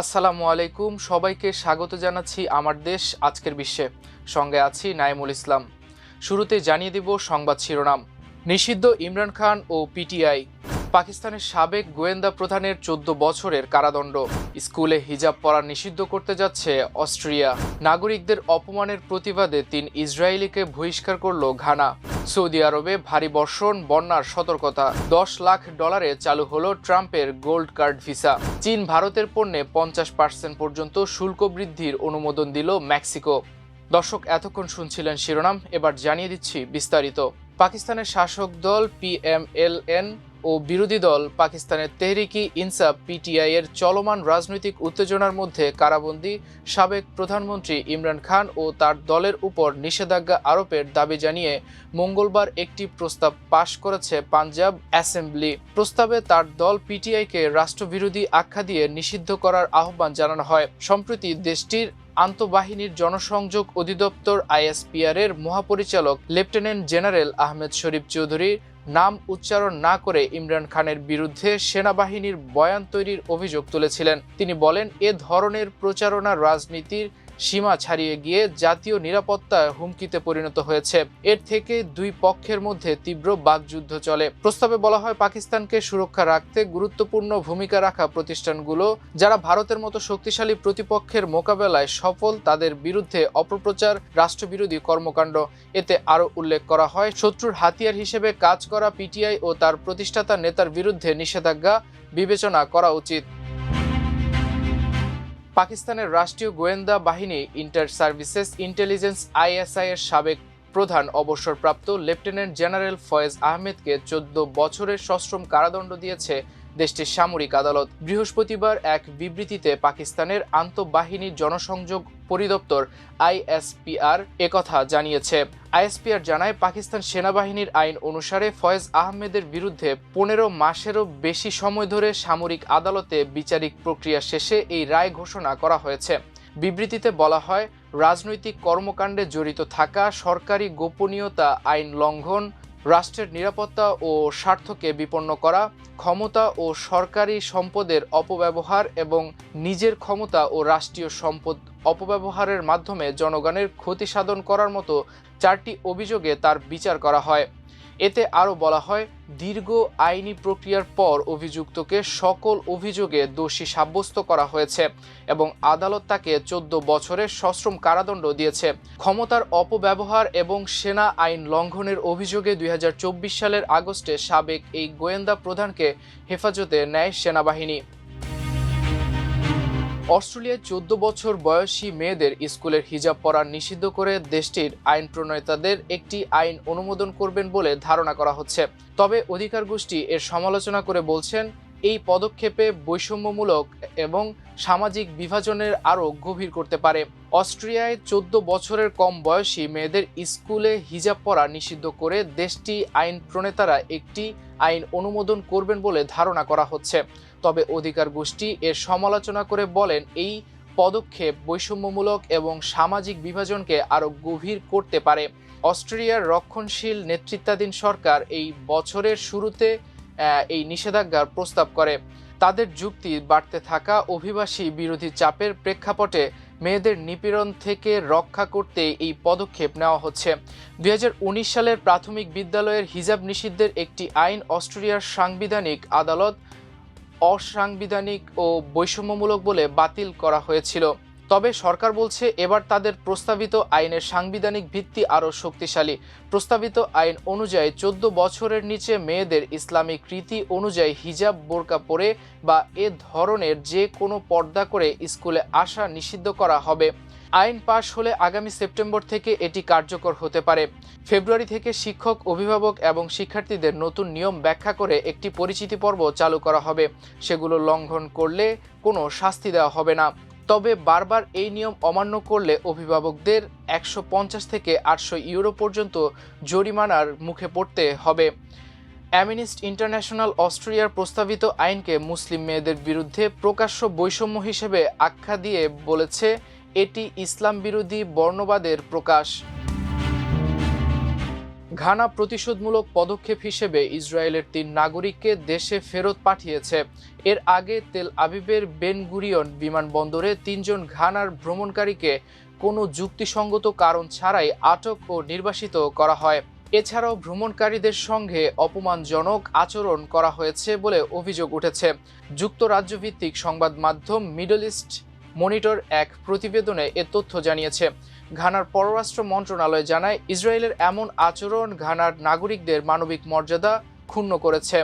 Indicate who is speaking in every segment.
Speaker 1: আসসালামু আলাইকুম, সবাইকে স্বাগত জানাচ্ছি আমার দেশ আজকের বিশ্বে। সঙ্গে আছি নাইমুল ইসলাম। শুরুতে জানিয়ে দিব সংবাদ শিরোনাম। নিষিদ্ধ ইমরান খান ও পিটিআই। পাকিস্তানের সাবেক গোয়েন্দা প্রধানের 14 বছরের কারাদণ্ড। স্কুলে হিজাব পরা নিষিদ্ধ করতে যাচ্ছে অস্ট্রিয়া। নাগরিকদের অপমানের প্রতিবাদে 3 ইসরায়েলিকে বহিষ্কার করল ঘানা। সৌদি আরবে ভারী বর্ষণ, বন্যার সতর্কতা। $10 লাখ চালু হলো ট্রাম্পের গোল্ড কার্ড ভিসা। চীন ভারতের পণ্যে 50% পর্যন্ত শুল্ক বৃদ্ধির অনুমোদন দিল মেক্সিকো। দর্শক, এতক্ষণ শুনছিলেন শিরোনাম, এবার জানিয়ে দিচ্ছি বিস্তারিত। পাকিস্তানের শাসক দল PMLN ও বিরোধী দল পাকিস্তানের তেহরিকি ইনসাফ PTI এর চলমান রাজনৈতিক উত্তেজনার মধ্যে কারাবন্দী সাবেক প্রধানমন্ত্রী ইমরান খান ও তার দলের উপর নিষেধাজ্ঞা আরোপের দাবি জানিয়ে মঙ্গলবার একটি প্রস্তাব পাশ করেছে পাঞ্জাব অ্যাসেম্বলি। প্রস্তাবে তার দল PTI-কে রাষ্ট্রবিরোধী আখ্যা দিয়ে নিষিদ্ধ করার আহ্বান জানানো হয়। সম্প্রতি দেশটির আন্তঃবাহিনীর জনসংযোগ অধিদপ্তর ISPR এর মহাপরিচালক লেফটেন্যান্ট জেনারেল আহমেদ শরীফ চৌধুরীর নাম উচ্চারণ না করে ইমরান খানের বিরুদ্ধে সেনাবাহিনীর বয়ান তৈরির অভিযোগ তুলেছিলেন। তিনি বলেন, এ ধরনের প্রচারণা রাজনীতির সীমা ছাড়িয়ে গিয়ে জাতীয় নিরাপত্তা হুমকিতে পরিণত হয়েছে। এর থেকে দুই পক্ষের মধ্যে তীব্র বাকযুদ্ধ চলে। প্রস্তাবে বলা হয়, পাকিস্তানকে সুরক্ষা রাখতে গুরুত্বপূর্ণ ভূমিকা রাখা প্রতিষ্ঠানগুলো যারা ভারতের মতো শক্তিশালী প্রতিপক্ষের মোকাবেলায় সফল, তাদের বিরুদ্ধে অপপ্রচার, রাষ্ট্রবিরোধী কর্মকাণ্ড। এতে আরও উল্লেখ করা হয়, শত্রুর হাতিয়ার হিসেবে কাজ করা PTI ও তার প্রতিষ্ঠাতা নেতার বিরুদ্ধে নিষেধাজ্ঞা বিবেচনা করা উচিত। পাকিস্তানের রাষ্ট্রীয় গোয়েন্দা বাহিনী ইন্টার সার্ভিসেস ইন্টেলিজেন্স ISI এর সাবেক প্রধান অবসরপ্রাপ্ত লেফটেন্যান্ট জেনারেল ফয়েজ আহমেদকে 14 বছরের সশ্রম কারাদণ্ড দিয়েছে দেশটির সামরিক আদালত। বৃহস্পতিবার এক বিবৃতিতে পাকিস্তানের আন্তঃবাহিনী জনসংযোগ পরিদপ্তর ISPR একথা জানিয়েছে। ISPR জানায়, পাকিস্তান সেনাবাহিনীর আইন অনুসারে ফয়েজ আহমেদের বিরুদ্ধে 15 মাসেরও বেশি সময় ধরে সামরিক আদালতে বিচারিক প্রক্রিয়া শেষে এই রায় ঘোষণা করা হয়েছে। বিবৃতিতে বলা হয়, রাজনৈতিক কর্মকাণ্ডে জড়িত থাকা, সরকারি গোপনীয়তা আইন লঙ্ঘন, রাষ্ট্রের নিরাপত্তা ও স্বার্থকে বিপন্ন করা, ক্ষমতা ও সরকারি সম্পদের অপব্যবহার এবং নিজের ক্ষমতা ও রাষ্ট্রীয় সম্পদ অপব্যবহারের মাধ্যমে জনগণের ক্ষতি সাধন করার মতো 4টি অভিযোগে তার বিচার করা হয়। এতে আরও বলা হয়, দীর্ঘ আইনি প্রক্রিয়ার পর অভিযুক্তকে সকল অভিযোগে দোষী সাব্যস্ত করা হয়েছে এবং আদালত তাকে 14 বছরের সশ্রম কারাদণ্ড দিয়েছে। ক্ষমতার অপব্যবহার এবং সেনা আইন লঙ্ঘনের অভিযোগে 2024 সালের আগস্টে সাবেক এই গোয়েন্দা প্রধানকে হেফাজতে নেয় সেনাবাহিনী। অস্ট্রেলিয়ায় 14 বছর বয়সী মেয়েদের স্কুলের হিজাব পরা নিষিদ্ধ করে দেশটির আইন প্রণেতাদের একটি আইন অনুমোদন করবেন বলে ধারণা করা হচ্ছে। তবে অধিকার গোষ্ঠী এর সমালোচনা করে বলছেন, এই পদক্ষেপে বৈষম্যমূলক এবং সামাজিক বিভাজনের আরও গভীর করতে পারে। অস্ট্রিয়ায় 14 বছরের কম বয়সী মেয়েদের স্কুলে হিজাব পরা নিষিদ্ধ করে দেশটি আইন প্রণেতারা একটি আইন অনুমোদন করবেন বলে ধারণা করা হচ্ছে। তবে অধিকার গোষ্ঠী এর সমালোচনা করে বলেন, এই পদক্ষেপ বৈষম্যমূলক এবং সামাজিক বিভাজনকে আরও গভীর করতে পারে। অস্ট্রেলিয়ার রক্ষণশীল নেতৃত্বাধীন সরকার এই বছরের শুরুতে এই নিষেধাজ্ঞার প্রস্তাব করে। তাদের যুক্তি, বাড়তে থাকা অভিবাসী বিরোধী চাপের প্রেক্ষাপটে মেয়েদের নিপীড়ন থেকে রক্ষা করতে এই পদক্ষেপ নেওয়া হচ্ছে। 2019 সালের প্রাথমিক বিদ্যালয়ের হিজাব নিষিদ্ধের একটি আইন অস্ট্রেলিয়ার সাংবিধানিক আদালত অসাংবিধানিক ও বৈষম্যমূলক বলে বাতিল করা হয়েছিল। তবে সরকার বলছে, এবার তাদের প্রস্তাবিত আইনের সাংবিধানিক ভিত্তি আরও শক্তিশালী। প্রস্তাবিত আইন অনুযায়ী 14 বছরের নিচে মেয়েদের ইসলামিক রীতি অনুযায়ী হিজাব, বোরকা পরে বা এ ধরনের যে কোনো পর্দা করে স্কুলে আসা নিষিদ্ধ করা হবে। আইন পাশ হলে আগামী সেপ্টেম্বর থেকে এটি কার্যকর হতে পারে। ফেব্রুয়ারি থেকে শিক্ষক, অভিভাবক এবং শিক্ষার্থীদের নতুন নিয়ম ব্যাখ্যা করে একটি পরিচিতি পর্ব চালু করা হবে। সেগুলো লঙ্ঘন করলে কোনো শাস্তি দেওয়া হবে না। তবে বারবার এই নিয়ম অমান্য করলে অভিভাবকদের 150 থেকে 800 ইউরো পর্যন্ত জরিমানার মুখে পড়তে হবে। অ্যামনিস্টি ইন্টারন্যাশনাল অস্ট্রেলিয়ার প্রস্তাবিত আইনকে মুসলিম মেয়েদের বিরুদ্ধে প্রকাশ্য বৈষম্য হিসেবে আখ্যা দিয়ে বলেছে, এটি ইসলাম বিরোধী বর্ণবাদের প্রকাশ। ঘানা প্রতিশোধমূলক পদক্ষেপ হিসেবে ইসরায়েলের ৩ নাগরিককে দেশে ফেরত পাঠিয়েছে। এর আগে তেল আবিবের বেন গুরিয়ন বিমানবন্দরে ৩ জন ঘানার ভ্রমণকারীকে কোনো যুক্তিসঙ্গত কারণ ছাড়াই আটক ও নির্বাসিত করা হয়। এছাড়াও ভ্রমণকারীদের সঙ্গে অপমানজনক আচরণ করা হয়েছে বলে অভিযোগ উঠেছে। যুক্তরাজ্যভিত্তিক সংবাদ মাধ্যম মিডল ইস্ট মনিটর এক প্রতিবেদনে এ তথ্য জানিয়েছে। ঘানার পররাষ্ট্র মন্ত্রণালয় জানায়, ইসরায়েলের এমন আচরণ ঘানার নাগরিকদের মানবিক মর্যাদা ক্ষুণ্ণ করেছে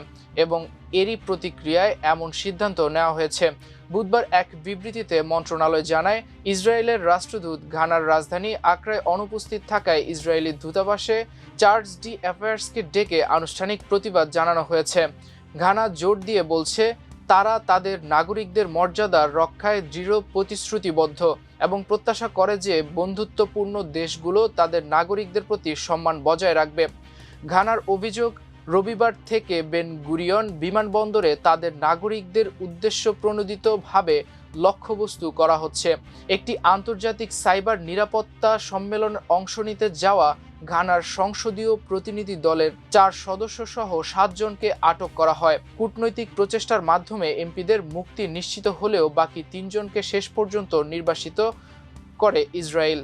Speaker 1: এবং এরই প্রতিক্রিয়ায় এমন সিদ্ধান্ত নেওয়া হয়েছে। বুধবার এক বিবৃতিতে মন্ত্রণালয় জানায়, ইসরায়েলের রাষ্ট্রদূত ঘানার রাজধানী আক্রায় অনুপস্থিত থাকায় ইসরায়েলি দূতাবাসে চার্জ ডি অ্যাফেয়ার্সকে ডেকে আনুষ্ঠানিক প্রতিবাদ জানানো হয়েছে। ঘানা জোর দিয়ে বলছে, তারা তাদের নাগরিকদের মর্যাদা রক্ষায় দৃঢ় প্রতিশ্রুতিবদ্ধ এবং প্রত্যাশা করে যে বন্ধুত্বপূর্ণ দেশগুলো তাদের নাগরিকদের প্রতি সম্মান বজায় রাখবে। ঘানার অভিযোগ, রবিবার থেকে বেন গুরিয়ন বিমানবন্দরে তাদের নাগরিকদের উদ্দেশ্য প্রণোদিতভাবে লক্ষ্যবস্তু করা হচ্ছে। একটি আন্তর্জাতিক সাইবার নিরাপত্তা সম্মেলনে অংশ নিতে যাওয়া ঘানার সংসদীয় প্রতিনিধি দলের ৪ সদস্য সহ ৭ জনকে আটক করা হয়। কূটনৈতিক প্রচেষ্টার মাধ্যমে এমপিদের মুক্তি নিশ্চিত হলেও বাকি ৩ জনকে শেষ পর্যন্ত নির্বাসিত করে ইসরায়েল।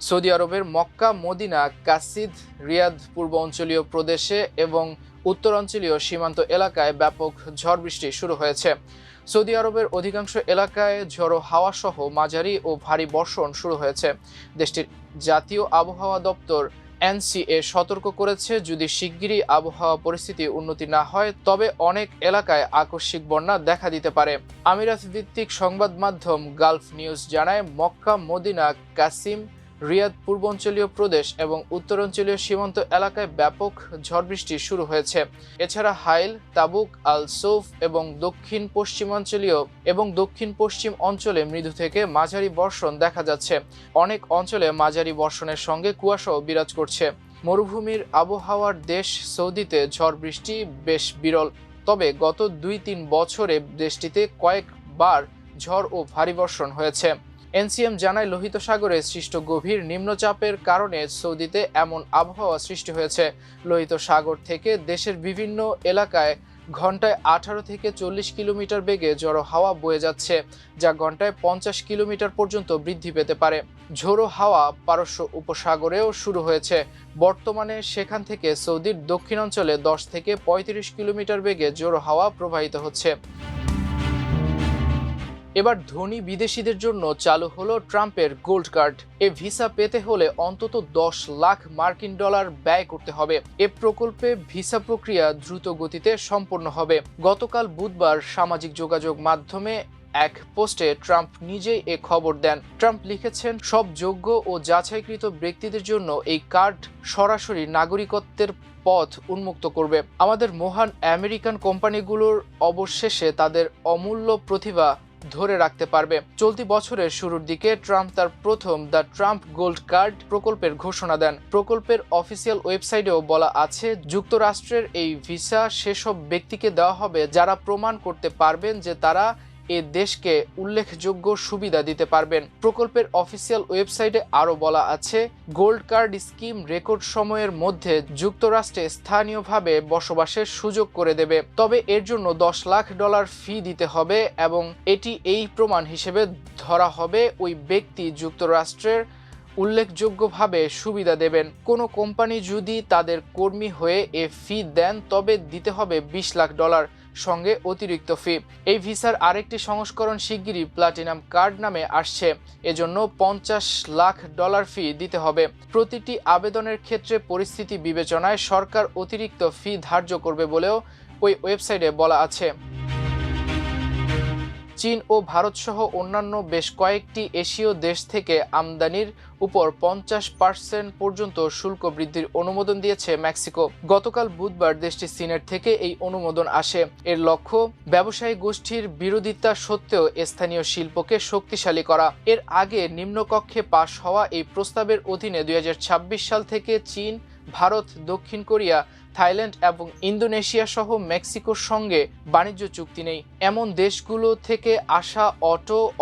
Speaker 1: সৌদি আরবের মক্কা, মদিনা, কাসিদ, রিয়াদ পূর্ব অঞ্চলীয় প্রদেশে এবং উত্তরাঞ্চলীয় সীমান্ত এলাকায় ব্যাপক ঝড় বৃষ্টি শুরু হয়েছে। সৌদি আরবের অধিকাংশ এলাকায় ঝড়ো হাওয়া সহ মাঝারি ও ভারী বর্ষণ শুরু হয়েছে। দেশটির জাতীয় আবহাওয়া দপ্তর এনসিএ সতর্ক করেছে, যদি শিগগিরই আবহাওয়া পরিস্থিতি উন্নতি না হয় তবে অনেক এলাকায় আকস্মিক বন্যা দেখা দিতে পারে। আমিরাত ভিত্তিক সংবাদ মাধ্যম গালফ নিউজ জানায়, মক্কা, মদিনা, কাসিম, রিয়াদ পূর্বাঞ্চলীয় প্রদেশ এবং উত্তরাঞ্চলীয় সীমান্ত এলাকায় ব্যাপক ঝড় বৃষ্টি শুরু হয়েছে। এছাড়া হাইল, তাবুক, আল সৌফ এবং দক্ষিণ পশ্চিম অঞ্চলে মৃদু থেকে মাঝারি বর্ষণ দেখা যাচ্ছে। অনেক অঞ্চলে মাঝারি বর্ষণের সঙ্গে কুয়াশাও বিরাজ করছে। মরুভূমির আবহাওয়ার দেশ সৌদিতে ঝড় বৃষ্টি বেশ বিরল, তবে গত ২-৩ বছরে দেশটিতে কয়েকবার ঝড় ও ভারী বর্ষণ হয়েছে। এনসিএম জানায়, লোহিত সাগরে সৃষ্ট গভীর নিম্নচাপের কারণে সৌদিতে এমন আবহাওয়া সৃষ্টি হয়েছে। লোহিত সাগর থেকে দেশের বিভিন্ন এলাকায় ঘন্টায় ১৮ থেকে ৪০ কিলোমিটার বেগে ঝোড়ো হাওয়া বয়ে যাচ্ছে, যা ঘন্টায় ৫০ কিলোমিটার পর্যন্ত বৃদ্ধি পেতে পারে। ঝোড়ো হাওয়া পারস্য উপসাগরেও শুরু হয়েছে। বর্তমানে সেখান থেকে সৌদির দক্ষিণাঞ্চলে ১০ থেকে ৩৫ কিলোমিটার বেগে ঝোড়ো হাওয়া প্রবাহিত হচ্ছে। এবার ধনী বিদেশিদের জন্য চালু হলো ট্রাম্পের গোল্ড কার্ড। এ ভিসা পেতে হলে অন্তত $১০ লাখ ব্যয় করতে হবে। এ প্রকল্পে ভিসা প্রক্রিয়া দ্রুত গতিতে সম্পন্ন হবে। গতকাল বুধবার সামাজিক যোগাযোগ মাধ্যমে এক পোস্টে ট্রাম্প নিজেই এ খবর দেন। ট্রাম্প লিখেছেন, সব যোগ্য ও যাচাইকৃত ব্যক্তিদের জন্য এই কার্ড সরাসরি নাগরিকত্বের পথ উন্মুক্ত করবে। আমাদের মহান আমেরিকান কোম্পানিগুলোর অবশেষে তাদের অমূল্য প্রতিভা ধরে রাখতে পারবে। চলতি বছরের শুরুর দিকে ট্রাম্প তার প্রথম দ্য ট্রাম্প গোল্ড কার্ড প্রকল্পের ঘোষণা দেন। প্রকল্পের অফিসিয়াল ওয়েবসাইটেও বলা আছে, যুক্তরাষ্ট্রের এই ভিসা সেসব ব্যক্তিকে দেওয়া হবে যারা প্রমাণ করতে পারবেন যে তারা এ দেশকে উল্লেখযোগ্য সুবিধা দিতে পারবেন। প্রকল্পের অফিসিয়াল ওয়েবসাইটে আরও বলা আছে, গোল্ড কার্ড স্কিম রেকর্ড সময়ের মধ্যে যুক্তরাষ্ট্রে স্থানীয়ভাবে বসবাসের সুযোগ করে দেবে, তবে এর জন্য $১০ লাখ ফি দিতে হবে এবং এটি এই প্রমাণ হিসেবে ধরা হবে ওই ব্যক্তি যুক্তরাষ্ট্রের উল্লেখযোগ্যভাবে সুবিধা দেবেন। কোনো কোম্পানি যদি তাদের কর্মী হয়ে এ ফি দেন তবে দিতে হবে $২০ লাখ সঙ্গে অতিরিক্ত ফি। এই ভিসার আরেকটি সংস্করণ শিগগিরই প্লাটিনাম কার্ড নামে আসছে, এজন্য $৫০ লাখ ফি দিতে হবে। প্রতিটি আবেদনের ক্ষেত্রে পরিস্থিতি বিবেচনায় সরকার অতিরিক্ত ফি ধার্য করবে বলেও ওই ওয়েবসাইটে বলা আছে। চীন ও ভারত সহ অন্যান্য বেশ কয়েকটি এশীয় দেশ থেকে আমদানির উপর ৫০% পর্যন্ত শুল্ক বৃদ্ধির অনুমোদন দিয়েছে মেক্সিকো। গতকাল বুধবার দেশটির সিনেট থেকে এই অনুমোদন আসে। এর লক্ষ্য ব্যবসায়ী গোষ্ঠীর বিরোধিতা সত্ত্বেও স্থানীয় শিল্পকে শক্তিশালী করা। এর আগে নিম্নকক্ষে পাশ হওয়া এই প্রস্তাবের অধীনে ২০২৬ সাল থেকে চীন, ভারত, দক্ষিণ কোরিয়া, থাইল্যান্ড এবং ইন্দোনেশিয়া সহ মেক্সিকোর সঙ্গে বাণিজ্য চুক্তি নেই। এমন দেশগুলো থেকে আসা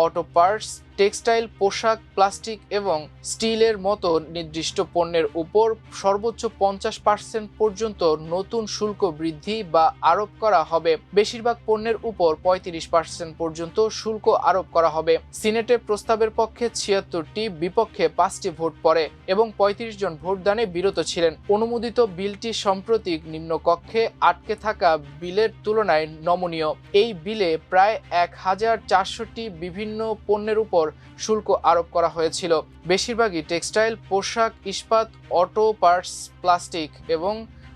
Speaker 1: অটো পার্টস, টেক্সটাইল, পোশাক, প্লাস্টিক এবং স্টিলের মতো নির্দিষ্ট পণ্যের উপর সর্বোচ্চ 50% পর্যন্ত নতুন শুল্ক বৃদ্ধি বা আরোপ করা হবে। বেশিরভাগ পণ্যের উপর 35% পর্যন্ত শুল্ক আরোপ করা হবে। সিনেটে প্রস্তাবের পক্ষে 76টি, বিপক্ষে 5টি ভোট পড়ে এবং 35 জন ভোটদানে বিরত ছিলেন। অনুমোদিত বিলটি সম্প্রতি নিম্নকক্ষে আটকে থাকা বিলের তুলনায় নমনীয়। এই বিলে প্রায় 1400টি বিভিন্ন পণ্যের উপর শুল্ক আরোপ করা হয়েছিল। বেশিরভাগই টেক্সটাইল, পোশাক, ইস্পাত, অটো পার্টস, প্লাস্টিক এবং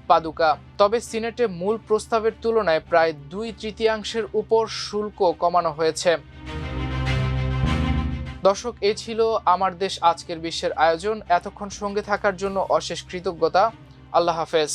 Speaker 1: পাদুকা। তবে সিনেটে মূল প্রস্তাবের তুলনায় প্রায় 2/3 উপর শুল্ক কমানো হয়েছে। দর্শক, এই ছিল আমার দেশ আজকের বিশ্বের আয়োজন। এতক্ষণ সঙ্গে থাকার জন্য অশেষ কৃতজ্ঞতা। আল্লাহ হাফেজ।